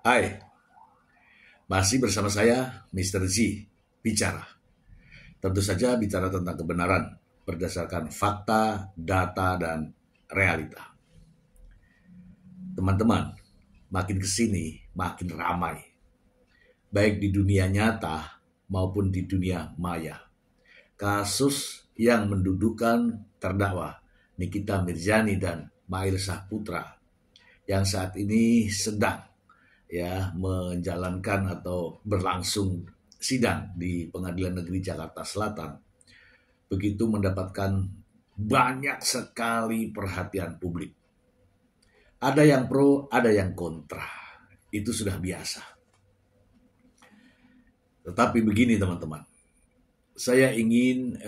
Hai, masih bersama saya Mr. Z, bicara. Tentu saja bicara tentang kebenaran berdasarkan fakta, data, dan realita. Teman-teman, makin kesini makin ramai, baik di dunia nyata maupun di dunia maya. Kasus yang mendudukan terdakwa Nikita Mirzani dan Mail Saputra yang saat ini sedang menjalankan atau berlangsung sidang di Pengadilan Negeri Jakarta Selatan begitu mendapatkan banyak sekali perhatian publik. Ada yang pro, ada yang kontra. Itu sudah biasa. Tetapi begini teman-teman, saya ingin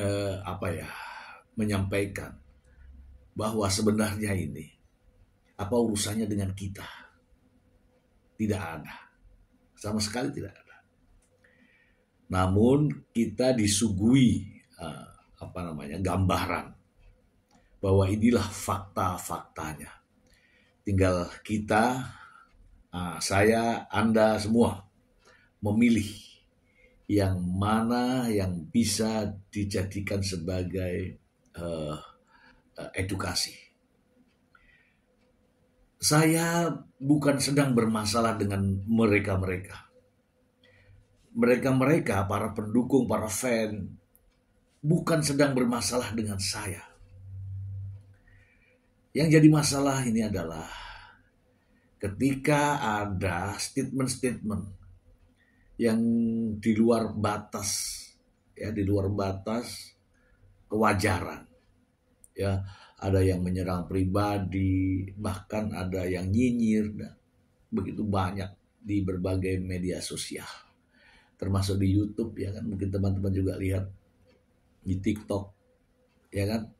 menyampaikan bahwa sebenarnya ini apa urusannya dengan kita? Tidak ada. Sama sekali tidak ada. Namun kita disuguhi gambaran bahwa inilah fakta-faktanya. Tinggal kita, saya, Anda semua memilih yang mana yang bisa dijadikan sebagai edukasi. Saya bukan sedang bermasalah dengan mereka-mereka. Mereka-mereka, para pendukung, para fan, bukan sedang bermasalah dengan saya. Yang jadi masalah ini adalah ketika ada statement-statement yang di luar batas, di luar batas kewajaran. Ya, ada yang menyerang pribadi, bahkan ada yang nyinyir, dan begitu banyak di berbagai media sosial. Termasuk di YouTube, ya kan, mungkin teman-teman juga lihat di TikTok, ya kan.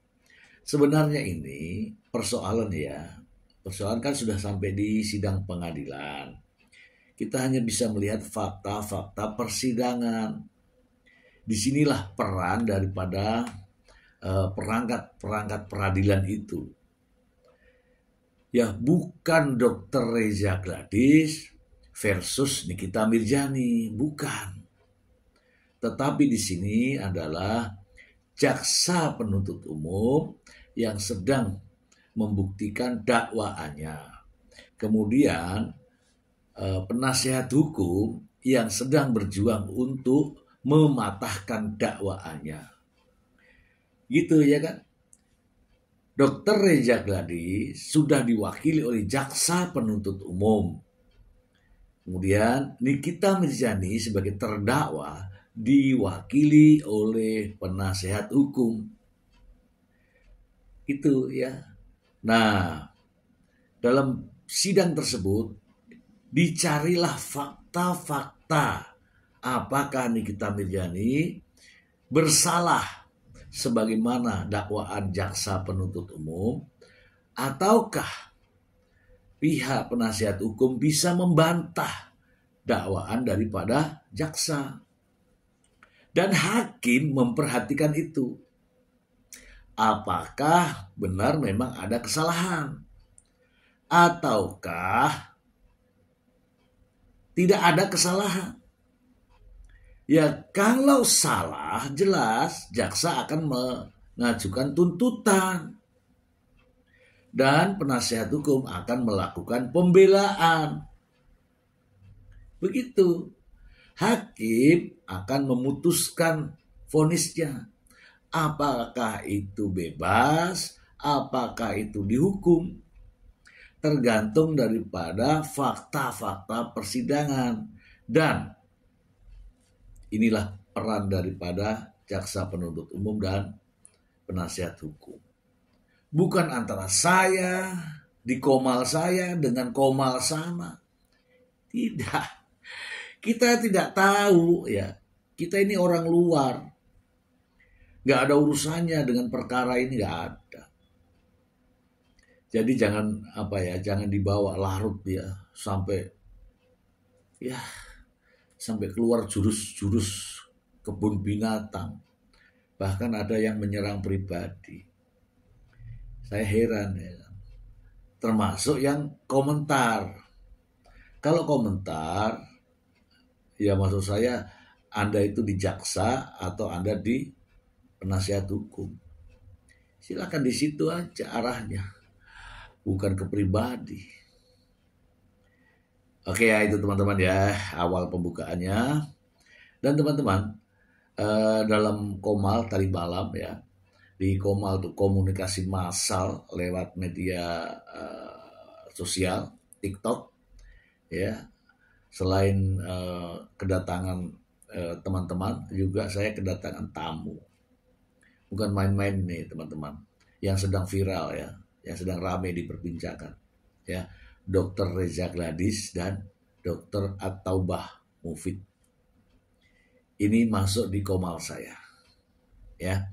Sebenarnya ini persoalan kan sudah sampai di sidang pengadilan. Kita hanya bisa melihat fakta-fakta persidangan. Disinilah peran daripada perangkat peradilan itu. Ya, bukan Dr. Reza Gladys versus Nikita Mirzani, bukan. Tetapi di sini adalah jaksa penuntut umum yang sedang membuktikan dakwaannya. Kemudian penasihat hukum yang sedang berjuang untuk mematahkan dakwaannya. Gitu ya kan? Dr. Reza Gladys sudah diwakili oleh jaksa penuntut umum. Kemudian Nikita Mirzani sebagai terdakwa diwakili oleh penasihat hukum. Itu ya. Nah, dalam sidang tersebut dicarilah fakta-fakta apakah Nikita Mirzani bersalah sebagaimana dakwaan jaksa penuntut umum, ataukah pihak penasihat hukum bisa membantah dakwaan daripada jaksa. Dan hakim memperhatikan itu. Apakah benar memang ada kesalahan? Ataukah tidak ada kesalahan? Ya, kalau salah jelas jaksa akan mengajukan tuntutan. Dan penasihat hukum akan melakukan pembelaan. Begitu. Hakim akan memutuskan vonisnya. Apakah itu bebas, apakah itu dihukum. Tergantung daripada fakta-fakta persidangan. Dan inilah peran daripada jaksa penuntut umum dan penasihat hukum. Bukan antara saya, di komal saya dengan komal sana. Tidak. Kita tidak tahu ya. Kita ini orang luar. Gak ada urusannya dengan perkara ini, gak ada. Jadi jangan dibawa larut ya sampai keluar jurus-jurus kebun binatang. Bahkan ada yang menyerang pribadi. Saya heran ya. Termasuk yang komentar. Kalau komentar, ya maksud saya Anda itu di jaksa atau Anda di penasihat hukum. Silakan di situ aja arahnya, bukan ke pribadi. Oke ya, itu teman-teman ya, awal pembukaannya. Dan teman-teman, dalam Komal tadi malam ya, di Komal tuh komunikasi massal lewat media sosial, TikTok ya. Selain kedatangan teman-teman, juga saya kedatangan tamu. Bukan main-main nih teman-teman, yang sedang viral ya, yang sedang ramai diperbincangkan ya, Dr. Reza Gladys dan Dr. At-Taubah Mufid. Ini masuk di Komal saya ya.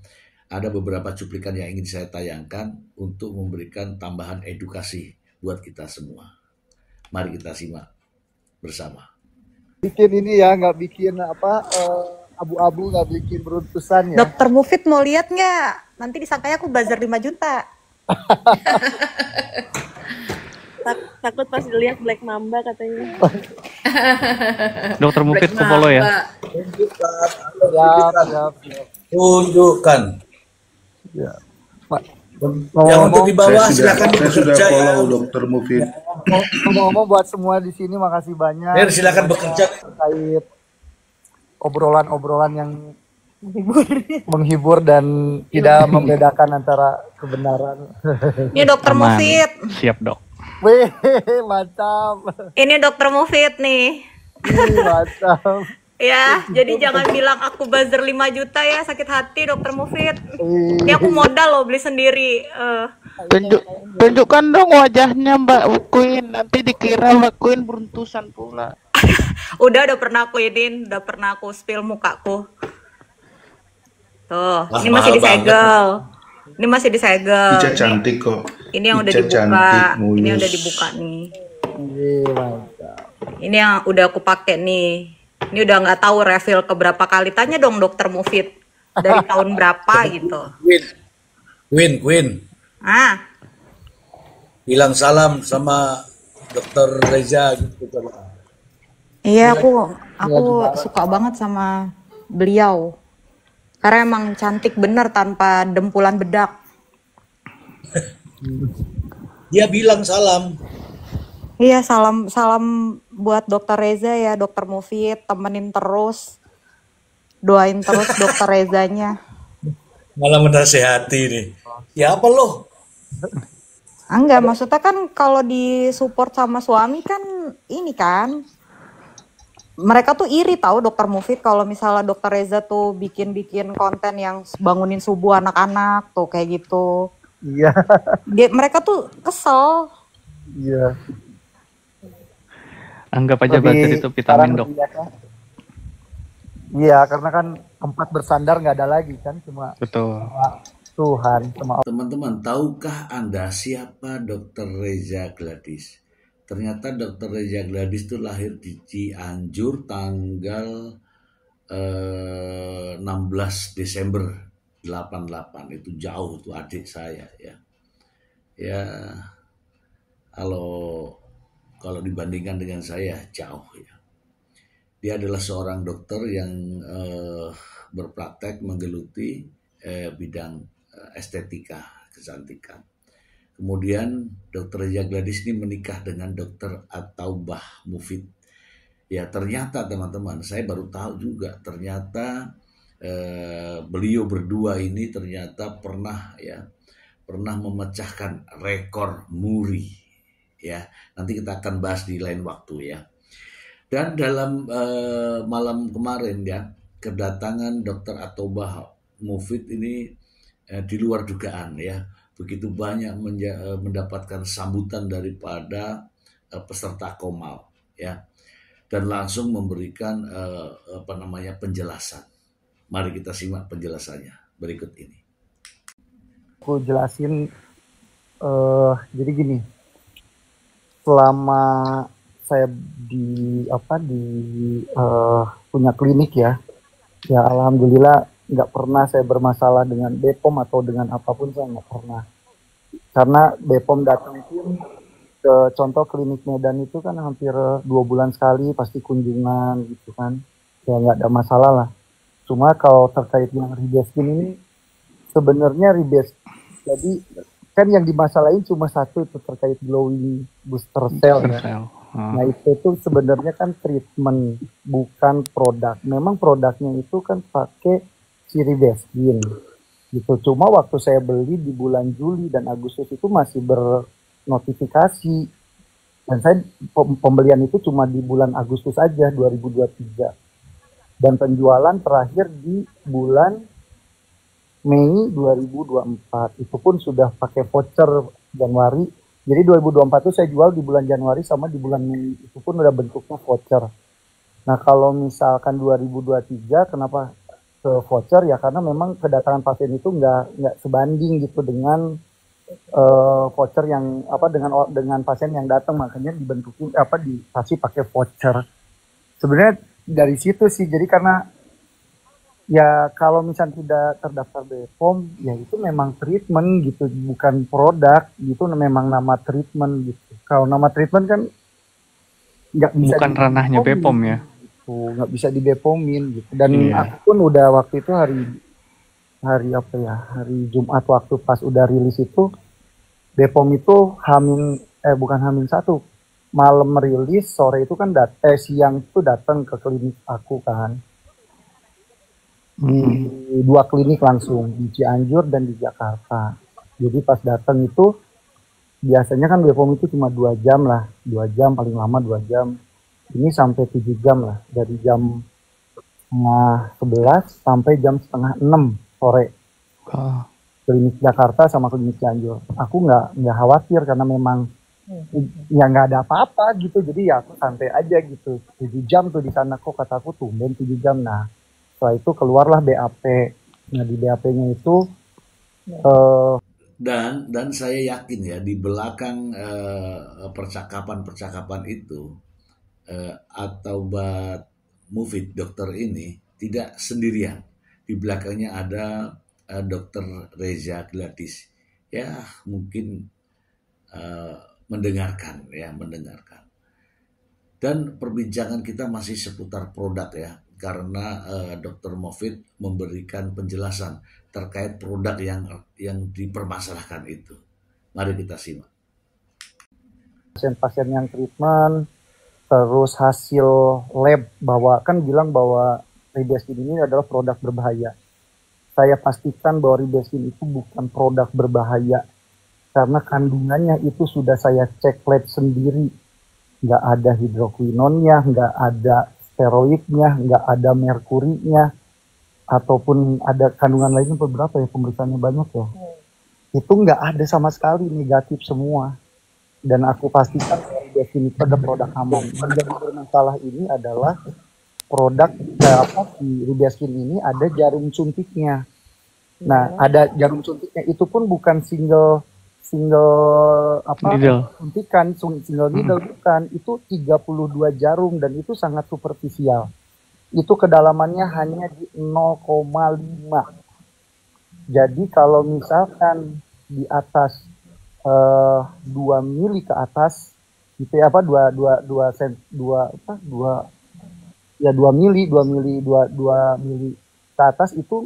Ada beberapa cuplikan yang ingin saya tayangkan untuk memberikan tambahan edukasi buat kita semua. Mari kita simak bersama. Bikin ini ya, nggak bikin abu-abu, nggak bikin beruntusan ya. Dokter Mufid mau lihat nggak? Nanti disangkanya aku buzzer 5 juta. Takut pas dilihat Black Mamba katanya. Dokter Mufid ke follow ya. Tunjukkan. Ya. Yang untuk di bawah silakan saya sudah bekerja ya. follow Dokter Mufid. Ngomong-ngomong buat semua di sini, makasih banyak. Silakan bekerja. Terkait obrolan-obrolan yang menghibur dan tidak membedakan antara kebenaran. Ini Dokter Aman. Mufid. Siap dok. Wih, mantap. Ini Dokter Mufid nih. Mantap. Ya, jadi jangan bilang aku buzzer 5 juta ya, sakit hati Dokter Mufid. Ini aku modal loh, beli sendiri. Tunjukkan dong wajahnya Mbak Queen, nanti dikira Mbak Queen beruntusan pula. Udah pernah aku iniin, udah pernah aku spill mukaku. Tuh, Wah, ini masih mahal disegel. Ini masih disegel. Ica cantik kok. Ini yang udah Ica dibuka. cantik, mulus. Ini udah dibuka nih. Mantap. Ini yang udah aku pakai nih. Ini udah nggak tahu refill ke berapa kali. Tanya dong Dokter Mufid. Dari tahun berapa gitu. Queen. Ah, Bilang salam sama Dr. Reza gitu coba. iya aku suka banget sama beliau. Karena emang cantik bener tanpa dempulan bedak. Dia bilang salam. Iya, salam buat Dokter Reza ya, Dokter Mufid, temenin terus. Doain terus Dokter Rezanya. Malah menasehati nih. Ya apa lo? Enggak, maksudnya kan kalau disupport sama suami kan ini kan. Mereka tuh iri tahu Dokter Mufid kalau misalnya Dokter Reza tuh bikin konten yang bangunin subuh anak-anak tuh kayak gitu. Iya. Mereka tuh kesel. Iya. Anggap aja buzzer itu vitamin dok. Iya, karena kan tempat bersandar nggak ada lagi kan, cuma Betul. Tuhan sama. Teman-teman, tahukah Anda siapa Dr. Reza Gladys? Ternyata Dr. Reza Gladys itu lahir di Cianjur tanggal 16 Desember 88. Itu jauh tuh adik saya ya. Ya kalau dibandingkan dengan saya jauh ya. Dia adalah seorang dokter yang berpraktek menggeluti bidang estetika, kecantikan. Kemudian Dr. Reza Gladys ini menikah dengan Dr. At-Taubah Mufid. Ya ternyata teman-teman, saya baru tahu juga ternyata beliau berdua ini ternyata pernah memecahkan rekor muri. Ya, nanti kita akan bahas di lain waktu ya. Dan dalam malam kemarin ya, kedatangan Dr. At-Taubah Mufid ini di luar dugaan ya. Begitu banyak mendapatkan sambutan daripada peserta Komal ya. Dan langsung memberikan penjelasan. Mari kita simak penjelasannya berikut ini. Aku jelasin jadi gini. Selama saya punya klinik ya alhamdulillah nggak pernah saya bermasalah dengan BPOM atau dengan apapun, saya nggak pernah. Karena BPOM datang pun ke contoh klinik Medan itu kan hampir 2 bulan sekali pasti kunjungan gitu kan, ya nggak ada masalah lah. Cuma kalau terkait yang Ribeskin ini sebenarnya jadi kan yang dimasalahin cuma satu itu terkait glowing booster cell ya. Sel. Nah itu tuh sebenarnya kan treatment bukan produk. Memang produknya itu kan pakai si Ribeskin gitu. Cuma waktu saya beli di bulan Juli dan Agustus itu masih bernotifikasi. Dan saya pembelian itu cuma di bulan Agustus aja 2023. Dan penjualan terakhir di bulan Mei 2024. Itu pun sudah pakai voucher Januari. Jadi 2024 itu saya jual di bulan Januari sama di bulan Mei. Itu pun udah bentuknya voucher. Nah kalau misalkan 2023 kenapa ke voucher ya karena memang kedatangan pasien itu nggak sebanding gitu dengan voucher yang dengan pasien yang datang, makanya dibentukin dikasih pakai voucher. Sebenarnya dari situ sih, jadi karena ya kalau misalnya tidak terdaftar BPOM ya itu memang treatment gitu, bukan produk gitu, memang nama treatment gitu. Kalau nama treatment kan nggak bisa Bukan ranahnya BPOM ya. Nggak bisa di BPOM-in gitu. Dan Iya. aku pun udah waktu itu hari Jumat waktu pas udah rilis itu BPOM itu bukan Hamin 1 malam rilis, sore itu kan siang itu datang ke klinik aku kan di 2 klinik langsung di Cianjur dan di Jakarta. Jadi pas datang itu biasanya kan BPOM itu cuma 2 jam lah, 2 jam paling lama 2 jam. Ini sampai 7 jam lah, dari jam 5:30 sampai jam 5:30 sore. Klinik Jakarta sama klinik Cianjur. Aku nggak khawatir karena memang ya nggak ada apa-apa gitu. Jadi ya aku santai aja gitu. 7 jam tuh di sana, kok kata aku tumben 7 jam. Nah setelah itu keluarlah BAP. Nah di BAP-nya itu dan saya yakin ya di belakang percakapan itu atau Mufid dokter ini tidak sendirian. Di belakangnya ada Dokter Reza Gladys. Ya mungkin mendengarkan. Dan perbincangan kita masih seputar produk ya, karena Dokter Mufid memberikan penjelasan terkait produk yang dipermasalahkan itu. Mari kita simak. Pasien-pasien yang treatment, terus hasil lab kan bilang bahwa Ribeskin ini adalah produk berbahaya. Saya pastikan bahwa Ribeskin itu bukan produk berbahaya karena kandungannya itu sudah saya cek lab sendiri. Nggak ada hidroquinonnya, nggak ada steroidnya, nggak ada merkurinya, ataupun ada kandungan lainnya beberapa ya, pemeriksaannya banyak ya. Itu nggak ada sama sekali, negatif semua. Dan aku pastikan Ribeskin itu ada produk aman. Yang jadi bermasalah ini adalah produk di Ribeskin ini ada jarum suntiknya. Nah, ada jarum suntiknya itu pun bukan single suntikan, single needle bukan. Itu 32 jarum dan itu sangat superficial. Itu kedalamannya hanya di 0,5. Jadi kalau misalkan di atas 2 mili ke atas gitu ya, 2 mili ke atas itu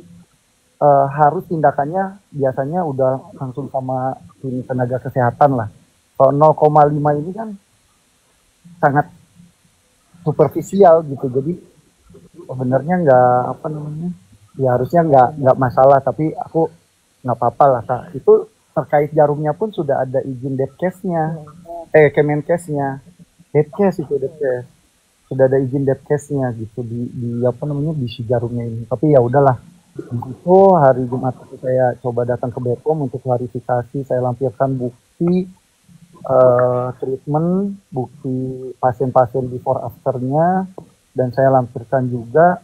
harus tindakannya biasanya udah langsung sama klinik tenaga kesehatan lah. Kalau 0,5 ini kan sangat superficial gitu, jadi sebenarnya ya harusnya nggak masalah, tapi aku nggak apa-apa lah Kak. Itu terkait jarumnya pun sudah ada izin Depkesnya, Kemenkesnya, Depkes sudah ada izin Depkesnya gitu di si jarumnya ini. Tapi ya udahlah, itu hari Jumat itu saya coba datang ke BPOM untuk klarifikasi, saya lampirkan bukti treatment, bukti pasien-pasien before afternya, dan saya lampirkan juga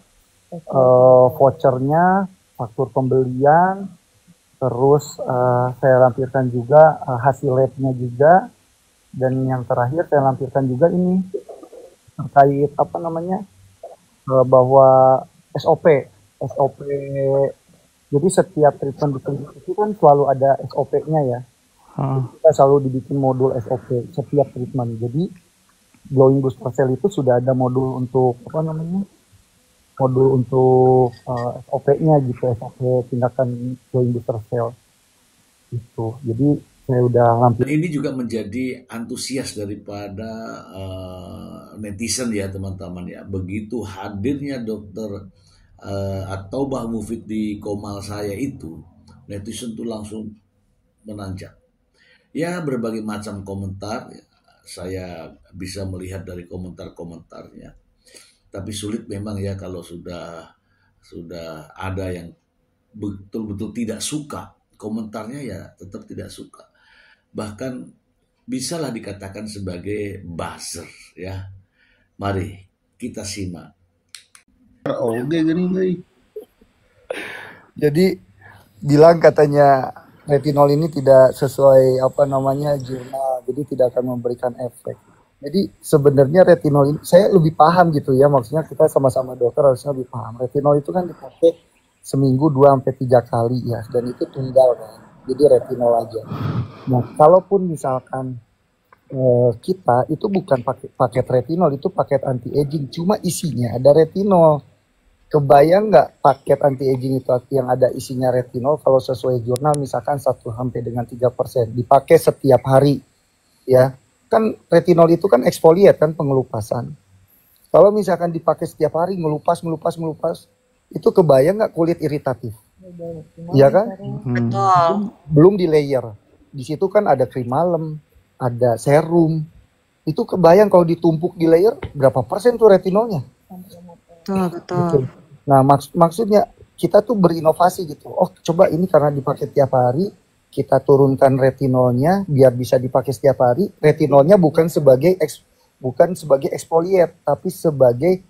vouchernya, faktur pembelian. Terus saya lampirkan juga hasil labnya juga, dan yang terakhir saya lampirkan juga ini terkait bahwa SOP. Jadi setiap treatment di klinik itu kan selalu ada SOP-nya ya. kita selalu dibikin modul SOP setiap treatment. Jadi glowing booster cell itu sudah ada modul untuk apa namanya? Modul untuk SOP-nya gitu, SOP tindakan glowing booster cell itu. Jadi saya udah hampir. Dan ini juga menjadi antusias daripada netizen ya teman-teman ya. Begitu hadirnya dokter At-Taubah Mufid di Komal saya itu, netizen tuh langsung menanjak. Ya berbagai macam komentar, saya bisa melihat dari komentar-komentarnya. Tapi sulit memang ya kalau sudah ada yang betul-betul tidak suka, komentarnya ya tetap tidak suka. Bahkan bisalah dikatakan sebagai buzzer ya. Mari kita simak. Jadi bilang katanya retinol ini tidak sesuai apa namanya jurnal, jadi tidak akan memberikan efek. Jadi sebenarnya retinol ini saya lebih paham gitu ya, maksudnya kita sama-sama dokter harusnya lebih paham. Retinol itu kan dipakai seminggu 2-3 kali ya, dan itu tunggal kan. Jadi retinol aja. Nah, kalaupun misalkan kita itu bukan paket retinol, itu paket anti aging, cuma isinya ada retinol. Kebayang nggak paket anti aging itu yang ada isinya retinol kalau sesuai jurnal misalkan 1-3% dipakai setiap hari ya. Kan retinol itu kan eksfoliat kan, pengelupasan. Kalau misalkan dipakai setiap hari ngelupas itu kebayang nggak kulit iritatif? Iya kan? Betul. Belum di layer. Di situ kan ada krim malam, ada serum. Itu kebayang kalau ditumpuk di layer berapa persen tuh retinolnya? Betul. Nah maksudnya kita tuh berinovasi gitu. Oh coba ini karena dipakai tiap hari, kita turunkan retinolnya biar bisa dipakai setiap hari. Retinolnya bukan sebagai eksfoliat, tapi sebagai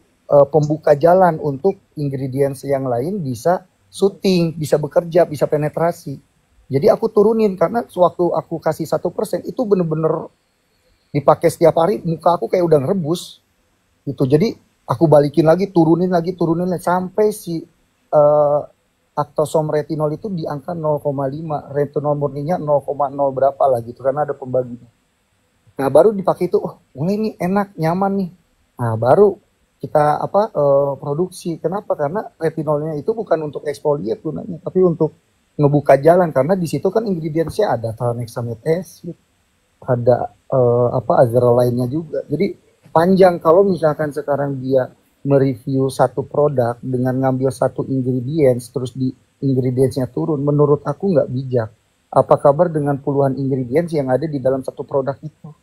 pembuka jalan untuk ingredients yang lain bisa syuting, bisa bekerja, bisa penetrasi. Jadi aku turunin karena sewaktu aku kasih 1% itu bener-bener dipakai setiap hari, muka aku kayak udah ngerebus gitu. Jadi aku balikin lagi, turunin lagi sampai si Actosom retinol itu di angka 0,5, retinol murninya 0,0 berapa lah gitu karena ada pembaginya. Nah baru dipakai itu, oh ini enak, nyaman nih. Nah baru kita produksi. Kenapa? Karena retinolnya itu bukan untuk eksfoliat gunanya, tapi untuk ngebuka jalan karena di situ kan ingredientsnya ada tranexaminase acid, ada azeral lainnya juga. Jadi panjang kalau misalkan sekarang dia mereview satu produk dengan ngambil satu ingredients terus di ingredientsnya turun, menurut aku nggak bijak. Apa kabar dengan puluhan ingredients yang ada di dalam satu produk itu?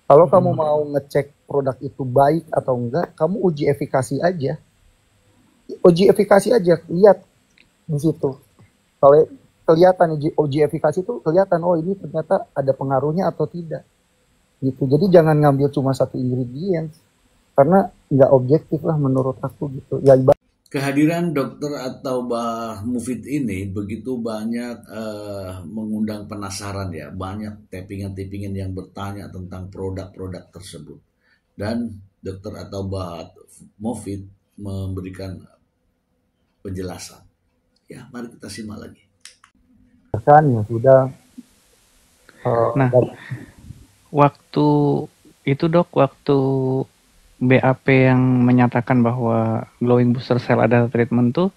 Kalau kamu mau ngecek produk itu baik atau enggak, kamu uji efikasi aja. Lihat di situ. Kalau kelihatan uji efikasi itu kelihatan, oh ini ternyata ada pengaruhnya atau tidak. Gitu. Jadi jangan ngambil cuma satu ingredients karena nggak objektif lah menurut aku gitu. Ya kehadiran dokter At-Taubah Mufid ini begitu banyak mengundang penasaran ya, banyak tappingan-tappingan yang bertanya tentang produk-produk tersebut. Dan dokter At-Taubah Mufid memberikan penjelasan. Ya, mari kita simak lagi. Kan ya sudah. Nah, waktu itu dok, waktu BAP yang menyatakan bahwa glowing booster cell ada treatment tuh,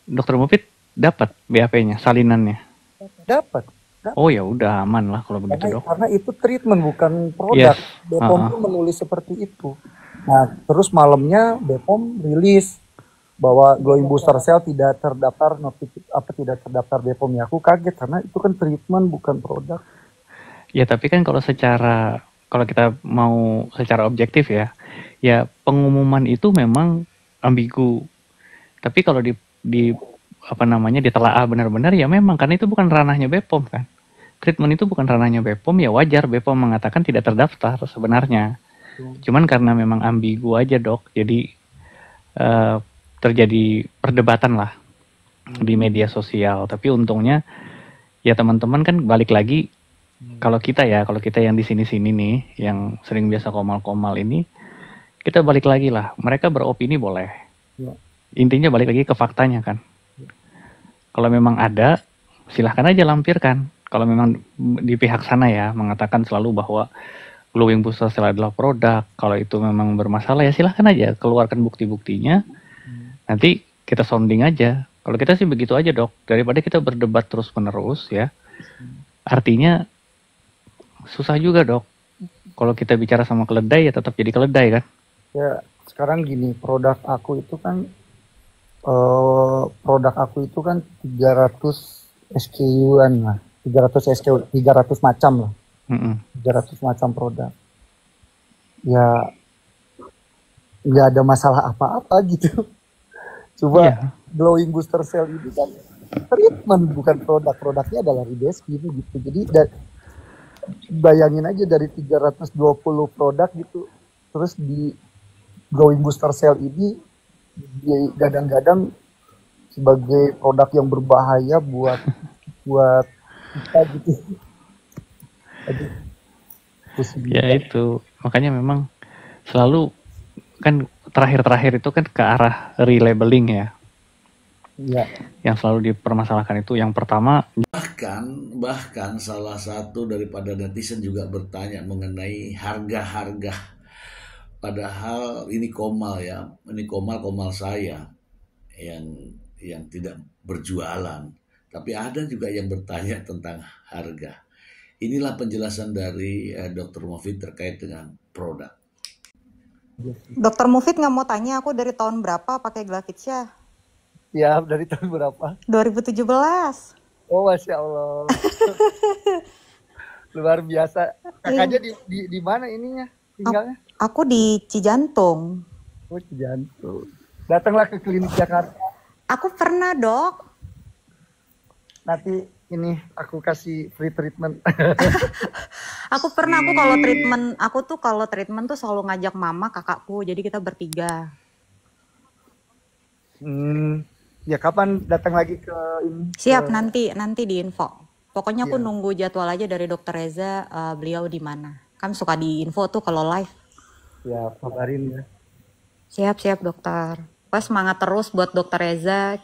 dokter Mufid dapat BAP-nya, salinannya? Dapat. Oh ya udah aman lah kalau begitu dok. Karena itu treatment bukan produk. Yes. BPOM tuh menulis seperti itu. Nah terus malamnya BPOM rilis bahwa glowing booster cell tidak terdaftar tidak terdaftar BPOM. Ya aku kaget karena itu kan treatment bukan produk. Ya tapi kan kalau kita mau secara objektif ya pengumuman itu memang ambigu. Tapi kalau ditelaah benar-benar ya memang karena itu bukan ranahnya BPOM kan. Treatment itu bukan ranahnya BPOM, ya wajar BPOM mengatakan tidak terdaftar sebenarnya. Cuman karena memang ambigu aja dok, jadi terjadi perdebatan lah di media sosial. Tapi untungnya ya teman-teman kan balik lagi. Kalau kita yang di sini-sini nih, yang sering biasa komal-komal ini, kita balik lagi lah. Mereka beropini boleh. Ya. Intinya balik lagi ke faktanya kan. Kalau memang ada, silahkan aja lampirkan. kalau memang di pihak sana ya mengatakan selalu bahwa glowing booster cell adalah produk, kalau itu memang bermasalah ya silahkan aja keluarkan bukti-buktinya, nanti kita sounding aja. Kalau kita sih begitu aja dok, daripada kita berdebat terus-menerus ya, artinya susah juga dok. Kalau kita bicara sama keledai ya tetap jadi keledai kan. Ya sekarang gini, produk aku itu kan 300 SKU-an lah, 300 SKU, 300 macam lah, 300 macam produk. Ya nggak ada masalah apa-apa gitu. Coba Iya. glowing booster cell ini kan treatment bukan produk, produknya adalah rebeskin gitu. Jadi bayangin aja dari 320 produk gitu, terus di glowing booster cell ini digadang-gadang sebagai produk yang berbahaya buat kita gitu. Aduh, pusing Ya juga. itu, makanya memang selalu kan terakhir-terakhir itu kan ke arah relabeling ya, Iya. yang selalu dipermasalahkan itu. Yang pertama, Bahkan salah satu daripada netizen juga bertanya mengenai harga-harga. Padahal ini Komal ya, ini Komal saya yang tidak berjualan. Tapi ada juga yang bertanya tentang harga. Inilah penjelasan dari Dr. Mofid terkait dengan produk. Dokter Mufid nggak mau tanya aku dari tahun berapa pakai Glavitsya? Ya dari tahun berapa? 2017. Oh masya Allah, luar biasa. Kakaknya di mana ininya tinggalnya? Aku di Cijantung. Oh Cijantung. Datanglah ke klinik Jakarta. Aku pernah dok. Nanti ini aku kasih free treatment. Aku kalau treatment tuh selalu ngajak mama, kakakku, jadi kita bertiga. Ya kapan datang lagi ke ini? Siap, nanti di info. Pokoknya aku nunggu jadwal aja dari Dokter Reza, beliau di mana. Kan suka di info tuh kalau live. Ya kabarin ya. Siap dokter. Pas semangat terus buat Dokter Reza.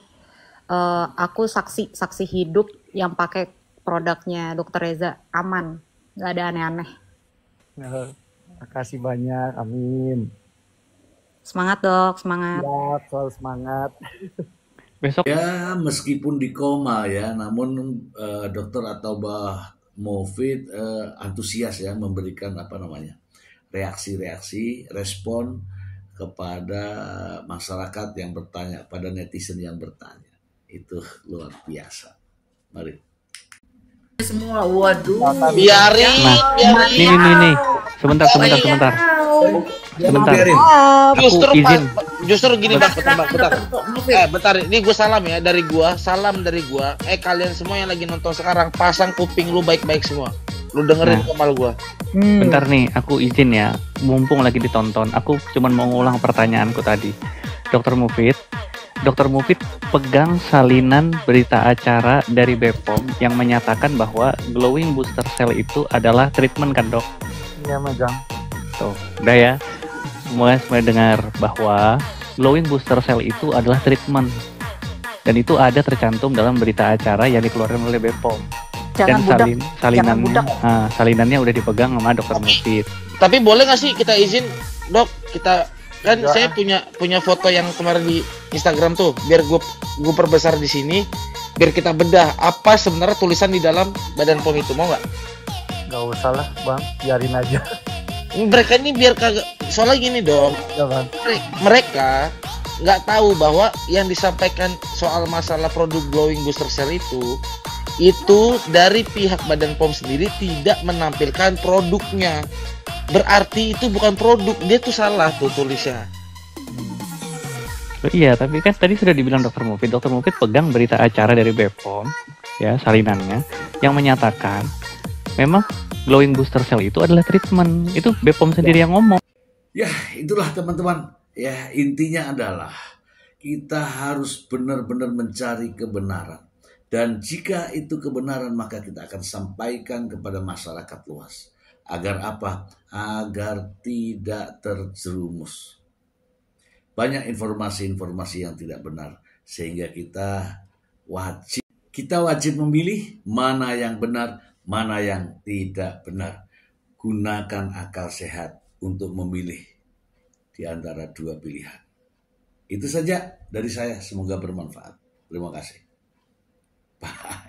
Aku saksi hidup yang pakai produknya Dokter Reza, aman, nggak ada aneh-aneh. Makasih banyak, amin. Semangat dok, semangat. Ya, selalu semangat. besok Ya meskipun di koma ya, namun dokter atau Mofid antusias ya memberikan reaksi-reaksi, respon kepada masyarakat yang bertanya, pada netizen yang bertanya. Itu luar biasa. Mari. Semua, waduh. Biarin. nih. Sebentar. Justru gini bang, bentar. Ini gue salam ya dari gua. Kalian semua yang lagi nonton sekarang, pasang kuping lu baik-baik semua. Lu dengerin Komal gua. Bentar nih, aku izin ya, mumpung lagi ditonton, aku cuman mau ngulang pertanyaanku tadi. Dokter Mufid pegang salinan berita acara dari BPOM yang menyatakan bahwa glowing booster cell itu adalah treatment kan dok? Iya megang. Tuh, udah ya. Mulai dengar bahwa glowing booster cell itu adalah treatment. Dan itu ada tercantum dalam berita acara yang dikeluarkan oleh BPOM. Dan salinannya udah dipegang sama Dokter Mufid. Tapi boleh nggak sih kita izin dok, kita kan saya punya foto yang kemarin di Instagram tuh, biar gue perbesar di sini, biar kita bedah apa sebenarnya tulisan di dalam Badan POM itu, mau nggak? Gak usah lah bang, biarin aja. Mereka ini biar kagak, soalnya gini dong, Ya bang. mereka nggak tahu bahwa yang disampaikan soal masalah produk glowing booster cell itu dari pihak Badan POM sendiri tidak menampilkan produknya. Berarti itu bukan produk, dia tuh salah tuh tulisnya. Iya, tapi kan tadi sudah dibilang Dokter Mufid pegang berita acara dari BPOM, ya salinannya, yang menyatakan memang glowing booster cell itu adalah treatment. Itu BPOM sendiri yang ngomong. Ya itulah teman-teman. Ya intinya adalah kita harus benar-benar mencari kebenaran. Dan jika itu kebenaran maka kita akan sampaikan kepada masyarakat luas. Agar apa? Agar tidak terjerumus banyak informasi-informasi yang tidak benar. Sehingga kita wajib Kita wajib memilih mana yang benar, mana yang tidak benar. Gunakan akal sehat untuk memilih di antara dua pilihan. Itu saja dari saya, semoga bermanfaat. Terima kasih. Bye.